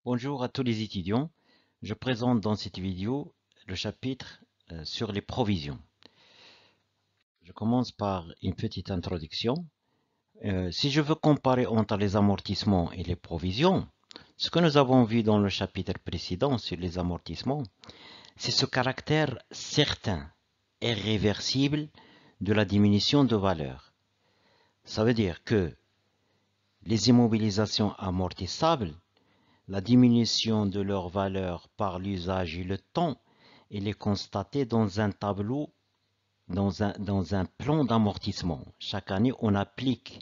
Bonjour à tous les étudiants. Je présente dans cette vidéo le chapitre sur les provisions. Je commence par une petite introduction. Si je veux comparer entre les amortissements et les provisions, ce que nous avons vu dans le chapitre précédent sur les amortissements, c'est ce caractère certain et réversible de la diminution de valeur. Ça veut dire que les immobilisations amortissables, la diminution de leur valeur par l'usage et le temps, elle est constatée dans un tableau, dans un plan d'amortissement. Chaque année, on applique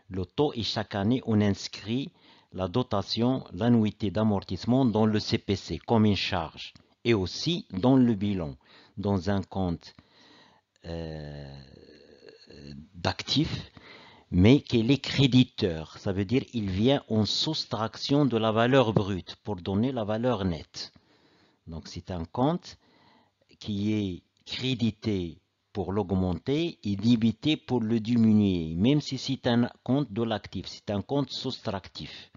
le taux et chaque année, on inscrit la dotation, l'annuité d'amortissement dans le CPC comme une charge et aussi dans le bilan, dans un compte d'actifs, mais qu'il est créditeur. Ça veut dire qu'il vient en soustraction de la valeur brute pour donner la valeur nette. Donc c'est un compte qui est crédité pour l'augmenter et débité pour le diminuer, même si c'est un compte de l'actif, c'est un compte soustractif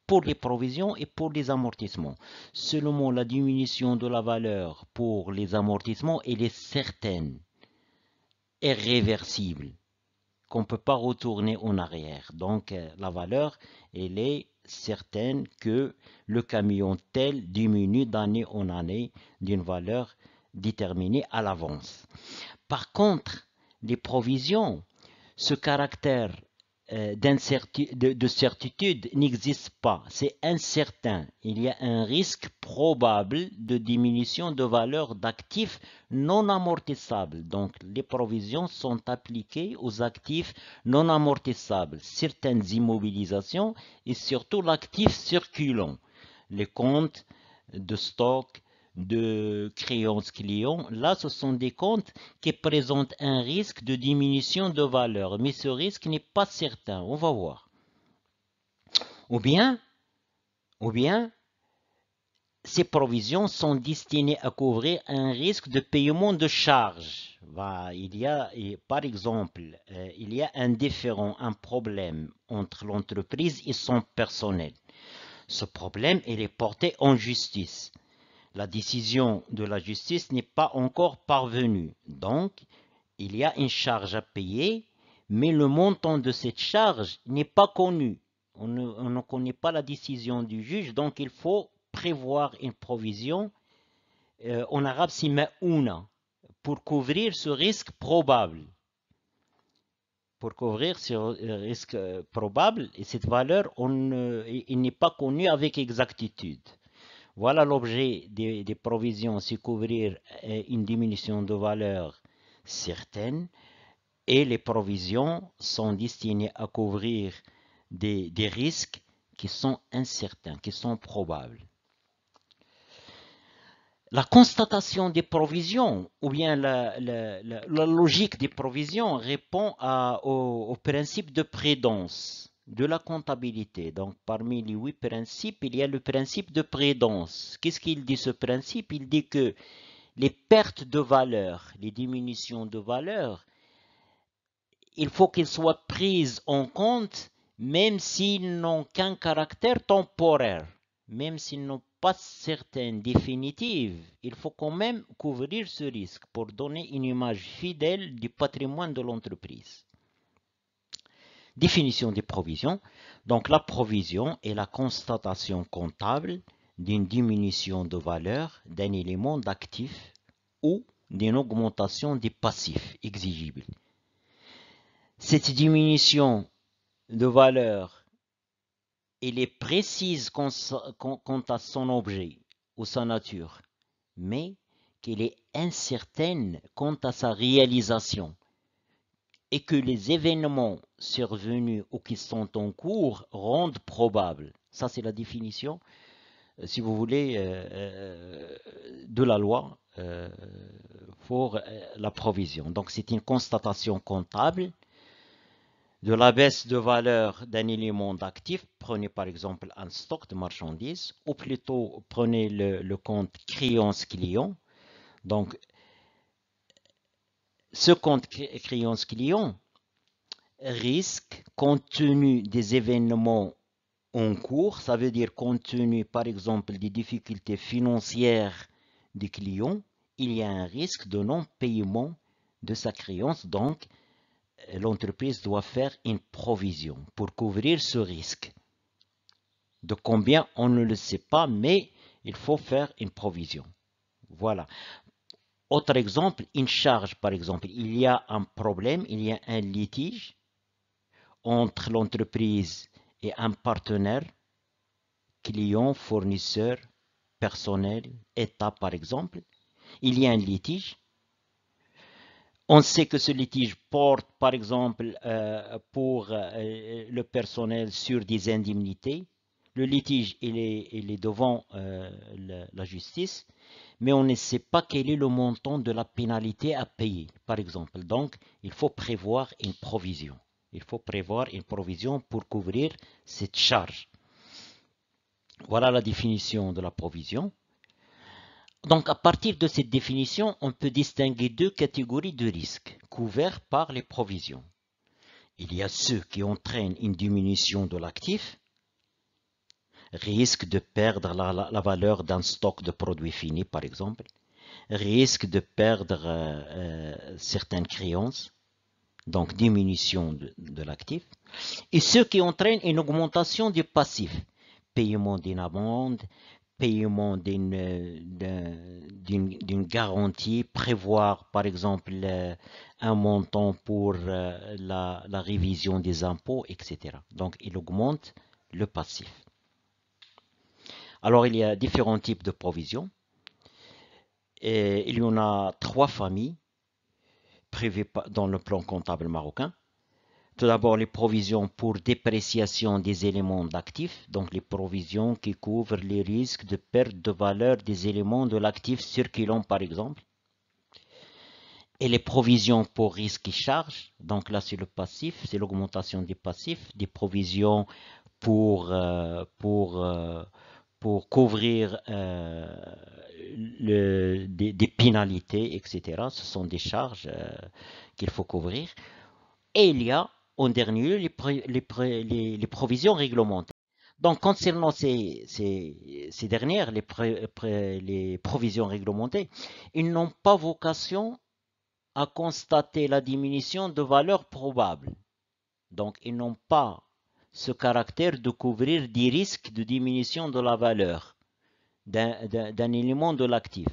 pour les provisions et pour les amortissements. Seulement la diminution de la valeur pour les amortissements, elle est certaine et réversible, qu'on ne peut pas retourner en arrière. Donc la valeur, elle est certaine que le camion tel diminue d'année en année d'une valeur déterminée à l'avance. Par contre, les provisions, ce caractère de certitude n'existe pas, c'est incertain. Il y a un risque probable de diminution de valeur d'actifs non amortissables. Donc les provisions sont appliquées aux actifs non amortissables, certaines immobilisations et surtout l'actif circulant, les comptes de stock, de créances clients. Là, ce sont des comptes qui présentent un risque de diminution de valeur, mais ce risque n'est pas certain. On va voir. Ou bien, ces provisions sont destinées à couvrir un risque de paiement de charges. Par exemple, il y a un différend, un problème entre l'entreprise et son personnel. Ce problème, il est porté en justice. La décision de la justice n'est pas encore parvenue. Donc, il y a une charge à payer, mais le montant de cette charge n'est pas connu. On ne connaît pas la décision du juge, donc il faut prévoir une provision. En arabe, c'est ma'ouna, pour couvrir ce risque probable. Pour couvrir ce risque probable, et cette valeur, il n'est pas connu avec exactitude. Voilà l'objet des provisions, c'est couvrir une diminution de valeur certaine, et les provisions sont destinées à couvrir des risques qui sont incertains, qui sont probables. La constatation des provisions, ou bien la logique des provisions, répond au principe de prudence de la comptabilité. Donc, parmi les 8 principes, il y a le principe de prudence. Qu'est-ce qu'il dit ce principe? Il dit que les pertes de valeur, les diminutions de valeur, il faut qu'elles soient prises en compte, même s'ils n'ont qu'un caractère temporaire, même s'ils n'ont pas certaines définitives, il faut quand même couvrir ce risque pour donner une image fidèle du patrimoine de l'entreprise. Définition des provisions. Donc la provision est la constatation comptable d'une diminution de valeur d'un élément d'actif ou d'une augmentation des passifs exigibles. Cette diminution de valeur, elle est précise quant à son objet ou sa nature, mais qu'elle est incertaine quant à sa réalisation et que les événements survenus ou qui sont en cours rendent probable. Ça, c'est la définition, si vous voulez, de la loi pour la provision. Donc, c'est une constatation comptable de la baisse de valeur d'un élément d'actif. Prenez par exemple un stock de marchandises, ou plutôt prenez le compte créance client. Donc, ce compte créance client risque, compte tenu des événements en cours, ça veut dire compte tenu par exemple des difficultés financières des clients, il y a un risque de non-paiement de sa créance, donc l'entreprise doit faire une provision pour couvrir ce risque. De combien, on ne le sait pas, mais il faut faire une provision. Voilà. Autre exemple, une charge, par exemple. Il y a un problème, il y a un litige entre l'entreprise et un partenaire, client, fournisseur, personnel, État, par exemple. Il y a un litige. On sait que ce litige porte, par exemple, pour le personnel sur des indemnités. Le litige, il est devant la justice, mais on ne sait pas quel est le montant de la pénalité à payer, par exemple. Donc, il faut prévoir une provision. Il faut prévoir une provision pour couvrir cette charge. Voilà la définition de la provision. Donc, à partir de cette définition, on peut distinguer deux catégories de risques couverts par les provisions. Il y a ceux qui entraînent une diminution de l'actif, risque de perdre la valeur d'un stock de produits finis, par exemple, risque de perdre certaines créances, donc diminution de l'actif, et ceux qui entraînent une augmentation du passif, paiement d'une amende, paiement d'une garantie, prévoir par exemple un montant pour la révision des impôts, etc. Donc il augmente le passif. Alors il y a différents types de provisions. Et il y en a trois familles prévues dans le plan comptable marocain. Tout d'abord, les provisions pour dépréciation des éléments d'actifs, donc les provisions qui couvrent les risques de perte de valeur des éléments de l'actif circulant, par exemple. Et les provisions pour risques et charges, donc là c'est le passif, c'est l'augmentation des passifs, des provisions pour, pour couvrir des pénalités, etc. Ce sont des charges qu'il faut couvrir. Et il y a en dernier lieu les provisions réglementées. Donc concernant ces dernières, les provisions réglementées, ils n'ont pas vocation à constater la diminution de valeur probable. Donc ils n'ont pas ce caractère de couvrir des risques de diminution de la valeur d'un élément de l'actif.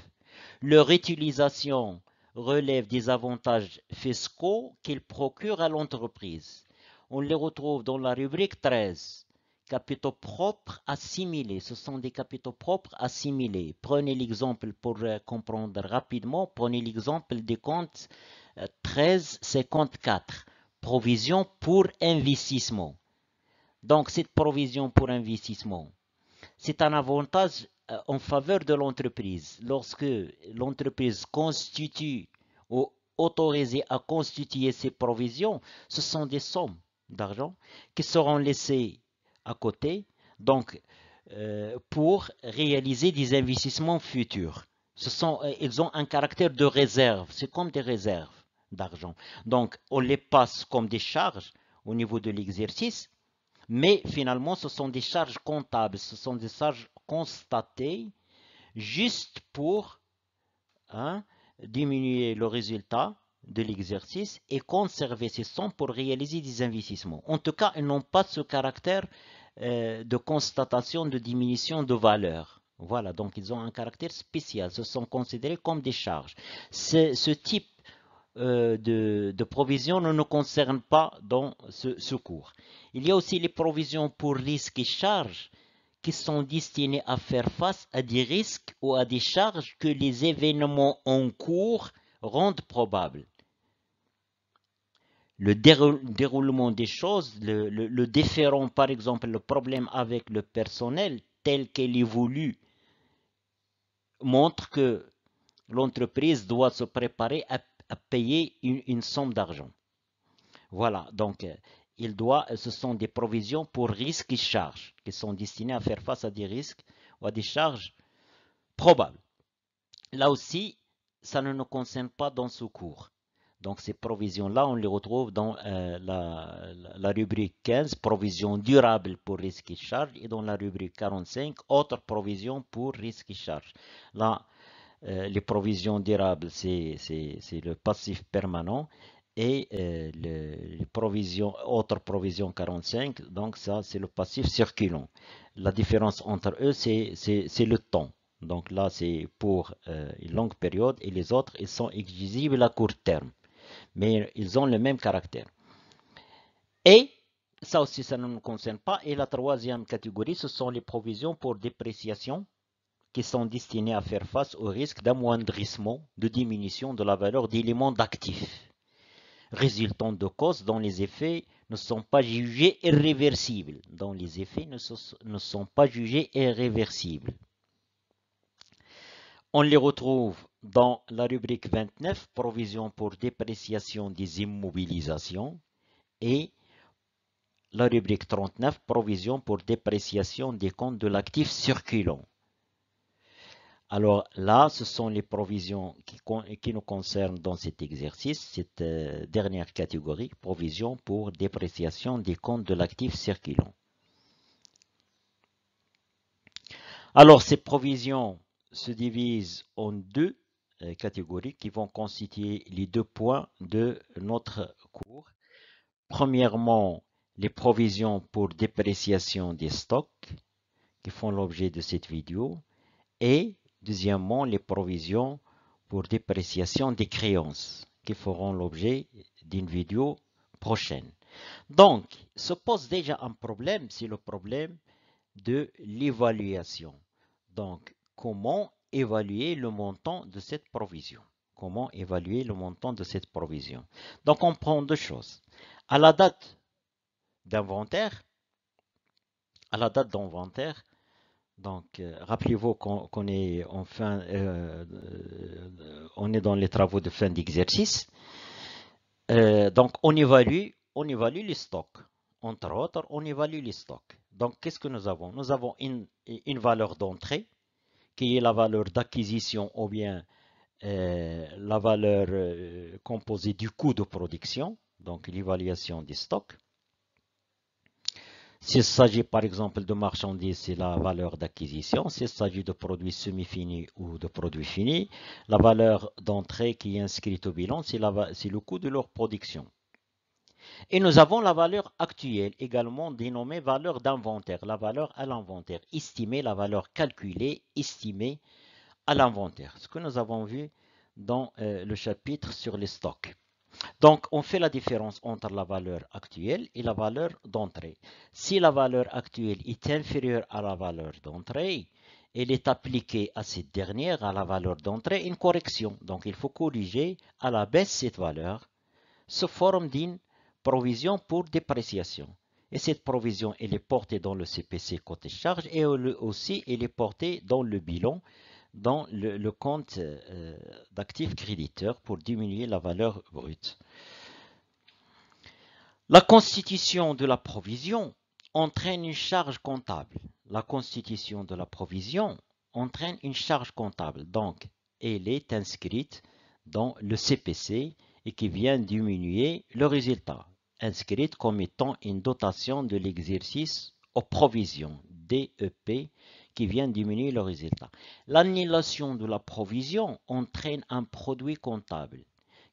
Leur utilisation relève des avantages fiscaux qu'ils procurent à l'entreprise. On les retrouve dans la rubrique 13. Capitaux propres assimilés. Ce sont des capitaux propres assimilés. Prenez l'exemple pour comprendre rapidement. Prenez l'exemple des comptes 1354. Provision pour investissement. Donc cette provision pour investissement, c'est un avantage en faveur de l'entreprise. Lorsque l'entreprise constitue ou autorisée à constituer ses provisions, ce sont des sommes d'argent qui seront laissées à côté, donc pour réaliser des investissements futurs. Ils ont un caractère de réserve, c'est comme des réserves d'argent. Donc on les passe comme des charges au niveau de l'exercice, mais finalement, ce sont des charges comptables, ce sont des charges constatées juste pour diminuer le résultat de l'exercice et conserver ces sommes pour réaliser des investissements. En tout cas, ils n'ont pas ce caractère de constatation de diminution de valeur. Voilà, donc ils ont un caractère spécial, ce sont considérés comme des charges. Ce type de provisions ne nous concerne pas dans ce cours. Il y a aussi les provisions pour risques et charges qui sont destinées à faire face à des risques ou à des charges que les événements en cours rendent probables. Le déroulement des choses, le déférent, par exemple, le problème avec le personnel tel qu'il évolue, montre que l'entreprise doit se préparer à payer une somme d'argent. Voilà, donc ce sont des provisions pour risques et charges qui sont destinées à faire face à des risques ou à des charges probables. Là aussi, ça ne nous concerne pas dans ce cours. Donc ces provisions-là, on les retrouve dans la rubrique 15, provisions durables pour risque et charge, et dans la rubrique 45, autres provisions pour risque et charge. Là, les provisions durables, c'est le passif permanent, et les provisions, autres provisions 45, donc ça, c'est le passif circulant. La différence entre eux, c'est le temps. Donc là, c'est pour une longue période, et les autres, ils sont exigibles à court terme, mais ils ont le même caractère. Et ça aussi, ça ne nous concerne pas. Et la troisième catégorie, ce sont les provisions pour dépréciation qui sont destinées à faire face au risque d'amoindrissement, de diminution de la valeur d'éléments d'actifs, résultant de causes dont les effets ne sont pas jugés irréversibles. Dont les effets ne sont pas jugés irréversibles. On les retrouve dans la rubrique 29, provisions pour dépréciation des immobilisations, et la rubrique 39, provisions pour dépréciation des comptes de l'actif circulant. Alors là, ce sont les provisions qui nous concernent dans cet exercice, cette dernière catégorie, provisions pour dépréciation des comptes de l'actif circulant. Alors ces provisions se divisent en deux catégories qui vont constituer les 2 points de notre cours. Premièrement, les provisions pour dépréciation des stocks qui font l'objet de cette vidéo, et deuxièmement, les provisions pour dépréciation des créances qui feront l'objet d'une vidéo prochaine. Donc, se pose déjà un problème, c'est le problème de l'évaluation. Donc, comment évaluer le montant de cette provision? Comment évaluer le montant de cette provision? Donc, on prend deux choses. À la date d'inventaire, donc rappelez-vous qu'on est on est dans les travaux de fin d'exercice. Donc, on évalue les stocks. Entre autres, on évalue les stocks. Donc, qu'est-ce que nous avons? Nous avons une valeur d'entrée, qui est la valeur d'acquisition ou bien la valeur composée du coût de production, donc l'évaluation des stocks. S'il s'agit par exemple de marchandises, c'est la valeur d'acquisition. S'il s'agit de produits semi-finis ou de produits finis, la valeur d'entrée qui est inscrite au bilan, c'est le coût de leur production. Et nous avons la valeur actuelle, également dénommée valeur d'inventaire, la valeur à l'inventaire, estimée, la valeur calculée, estimée à l'inventaire. Ce que nous avons vu dans le chapitre sur les stocks. Donc, on fait la différence entre la valeur actuelle et la valeur d'entrée. Si la valeur actuelle est inférieure à la valeur d'entrée, elle est appliquée à cette dernière, à la valeur d'entrée, une correction. Donc, il faut corriger à la baisse cette valeur sous forme d'une provision pour dépréciation. Et cette provision, elle est portée dans le CPC côté charge et aussi elle est portée dans le bilan, dans le compte d'actifs créditeurs pour diminuer la valeur brute. La constitution de la provision entraîne une charge comptable. La constitution de la provision entraîne une charge comptable. Donc, elle est inscrite dans le CPC et qui vient diminuer le résultat, inscrite comme étant une dotation de l'exercice aux provisions, DEP, qui vient diminuer le résultat. L'annulation de la provision entraîne un produit comptable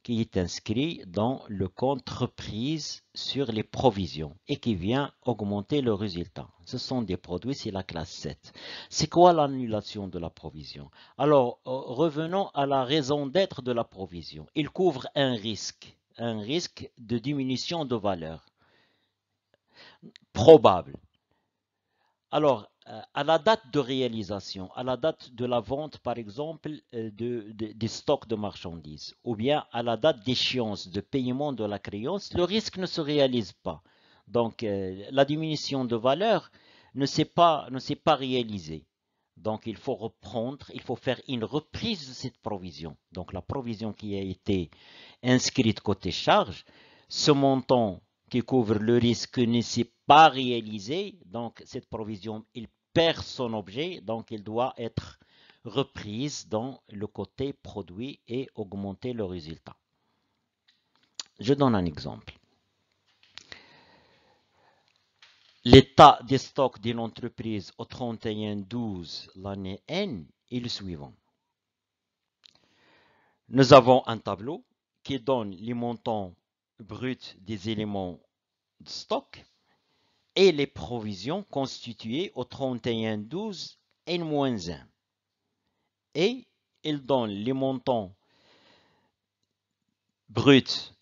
qui est inscrit dans le compte reprise sur les provisions et qui vient augmenter le résultat. Ce sont des produits, c'est la classe 7. C'est quoi l'annulation de la provision? Alors, revenons à la raison d'être de la provision. Il couvre un risque de diminution de valeur probable. Alors, à la date de réalisation, à la date de la vente, par exemple, des stocks de marchandises, ou bien à la date d'échéance de paiement de la créance, le risque ne se réalise pas. Donc, la diminution de valeur ne s'est pas réalisée. Donc, il faut reprendre, il faut faire une reprise de cette provision. Donc, la provision qui a été inscrite côté charge, ce montant qui couvre le risque ne s'est pas réalisé, donc cette provision, il perd son objet, donc il doit être reprise dans le côté produit et augmenter le résultat. Je donne un exemple. L'état des stocks d'une entreprise au 31/12 l'année N est le suivant. Nous avons un tableau qui donne les montants bruts des éléments de stock et les provisions constituées au 31/12 N-1. Et il donne les montants bruts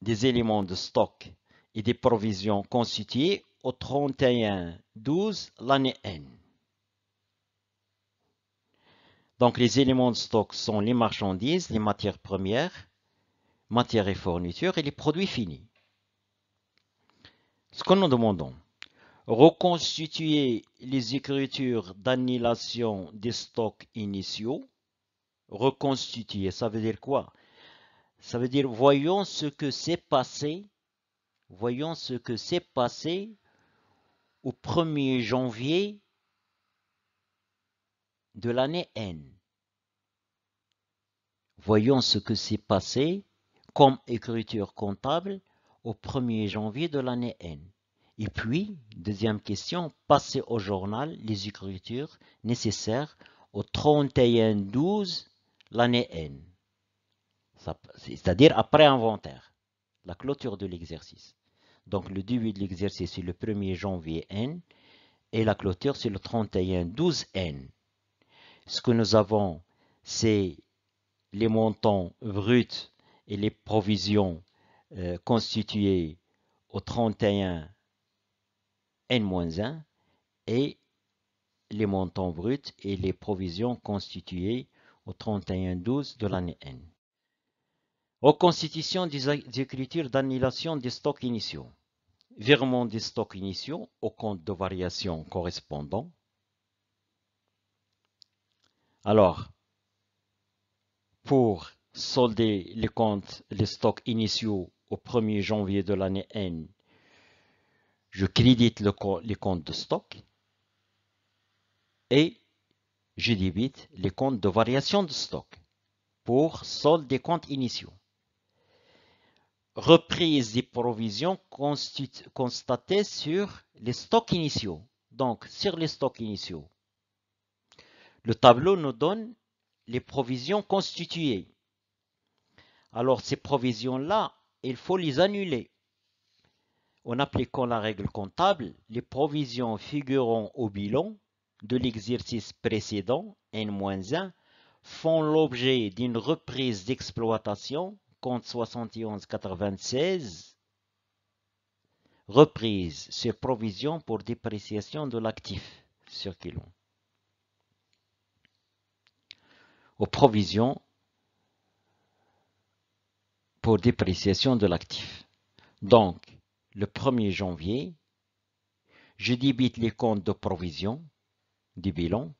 des éléments de stock et des provisions constituées au 31/12 l'année N. Donc les éléments de stock sont les marchandises, les matières premières, matières et fournitures et les produits finis. Ce que nous demandons, reconstituer les écritures d'annulation des stocks initiaux. Reconstituer, ça veut dire quoi? Ça veut dire voyons ce que s'est passé. Voyons ce que s'est passé au 1er janvier de l'année N. Voyons ce que s'est passé comme écriture comptable au 1er janvier de l'année N. Et puis, deuxième question, passer au journal les écritures nécessaires au 31/12 l'année N. C'est-à-dire après inventaire, la clôture de l'exercice. Donc le début de l'exercice c'est le 1er janvier N et la clôture c'est le 31/12 N. Ce que nous avons, c'est les montants bruts et les provisions constituées au 31 N-1 et les montants bruts et les provisions constituées au 31/12 de l'année N. Reconstitution des écritures d'annulation des stocks initiaux. Virement des stocks initiaux au compte de variation correspondant. Alors, pour solder les comptes, les stocks initiaux au 1er janvier de l'année N, je crédite les comptes de stock et je débite les comptes de variation de stock pour solde des comptes initiaux. Reprise des provisions constatées sur les stocks initiaux. Donc, sur les stocks initiaux, le tableau nous donne les provisions constituées. Alors, ces provisions-là, il faut les annuler. En appliquant la règle comptable, les provisions figurant au bilan de l'exercice précédent, N-1, font l'objet d'une reprise d'exploitation, compte 7196, reprise sur provision pour dépréciation de l'actif circulant. Aux provisions pour dépréciation de l'actif. Donc, le 1er janvier, je débite les comptes de provision du bilan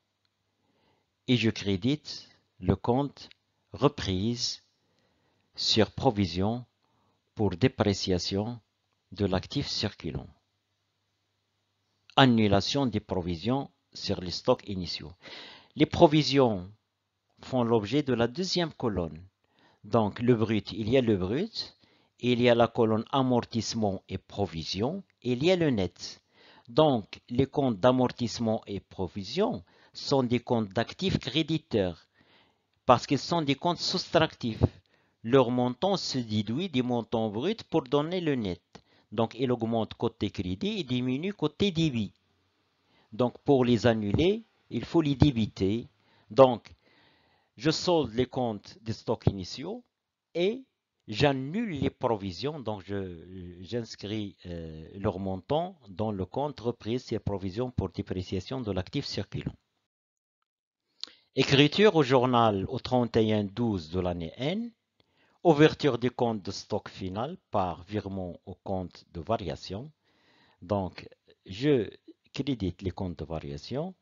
et je crédite le compte reprise sur provision pour dépréciation de l'actif circulant. Annulation des provisions sur les stocks initiaux. Les provisions font l'objet de la deuxième colonne. Donc, le brut, il y a le brut, il y a la colonne amortissement et provision, il y a le net. Donc, les comptes d'amortissement et provision sont des comptes d'actifs créditeurs parce qu'ils sont des comptes soustractifs. Leur montant se déduit des montants bruts pour donner le net. Donc, il augmente côté crédit et diminue côté débit. Donc, pour les annuler, il faut les débiter. Donc, je solde les comptes des stocks initiaux et j'annule les provisions. Donc, j'inscris leur montant dans le compte reprise et provisions pour dépréciation de l'actif circulant. Écriture au journal au 31/12 de l'année N. Ouverture du compte de stock final par virement au compte de variation. Donc, je crédite les comptes de variation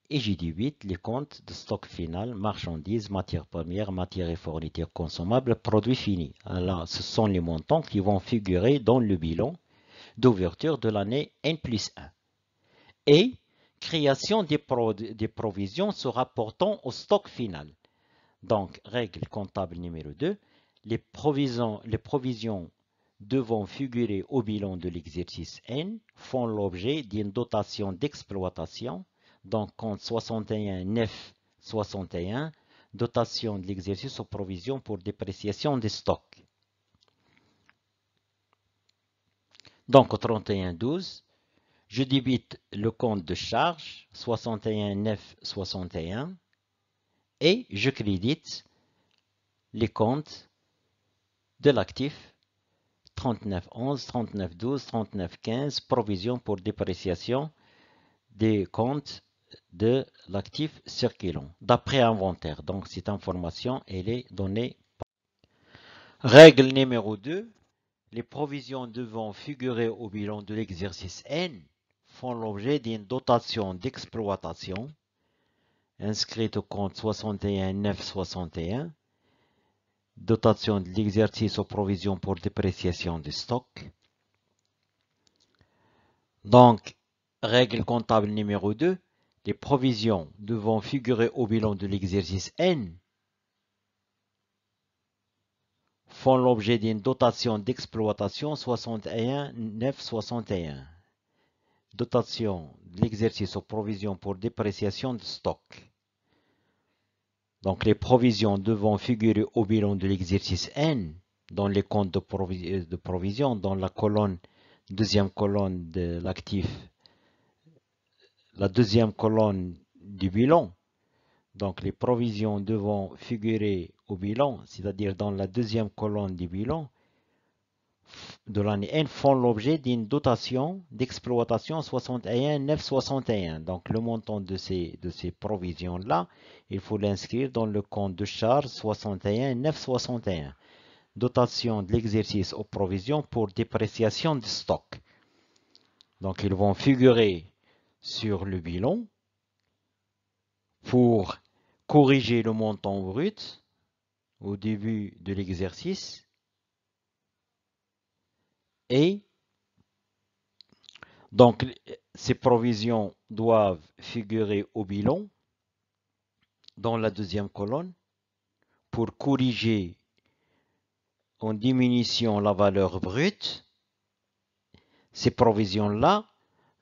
et je débite les comptes de stock final, marchandises, matières premières, matières et fournitures consommables, produits finis. Alors, ce sont les montants qui vont figurer dans le bilan d'ouverture de l'année N+1. Et création des provisions se rapportant au stock final. Donc, règle comptable numéro 2, les provisions devant figurer au bilan de l'exercice N font l'objet d'une dotation d'exploitation, donc compte 61 9 61, dotation de l'exercice aux provisions pour dépréciation des stocks. Donc au 31 12, je débite le compte de charge 61 9 61 et je crédite les comptes de l'actif 39 11, 39 12, 39 15, provision pour dépréciation des comptes de l'actif circulant, d'après inventaire. Donc, cette information, elle est donnée. Règle numéro 2. Les provisions devant figurer au bilan de l'exercice N font l'objet d'une dotation d'exploitation inscrite au compte 61 9 61, dotation de l'exercice aux provisions pour dépréciation des stocks. Donc, règle comptable numéro 2, les provisions devant figurer au bilan de l'exercice N font l'objet d'une dotation d'exploitation 61 9 61. Dotation de l'exercice aux provisions pour dépréciation de stock. Donc, les provisions devant figurer au bilan de l'exercice N dans les comptes de provision, dans la colonne, deuxième colonne de l'actif, la deuxième colonne du bilan. Donc, les provisions devant figurer au bilan, c'est-à-dire dans la deuxième colonne du bilan de l'année N, font l'objet d'une dotation d'exploitation 61 9 61. Donc, le montant de ces provisions-là, il faut l'inscrire dans le compte de charge 61 9 61. Dotation de l'exercice aux provisions pour dépréciation de stock. Donc, ils vont figurer sur le bilan pour corriger le montant brut au début de l'exercice et donc ces provisions doivent figurer au bilan dans la deuxième colonne pour corriger en diminution la valeur brute. Ces provisions-là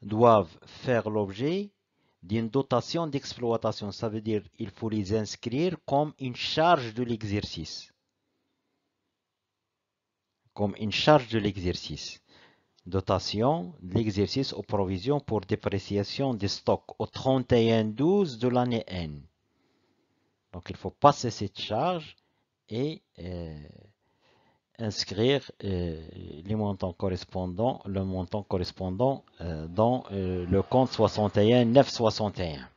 doivent faire l'objet d'une dotation d'exploitation. Ça veut dire qu'il faut les inscrire comme une charge de l'exercice. Comme une charge de l'exercice. Dotation de l'exercice aux provisions pour dépréciation des stocks au 31-12 de l'année N. Donc, il faut passer cette charge et inscrire les montants correspondants, le montant correspondant dans le compte 61 9 61.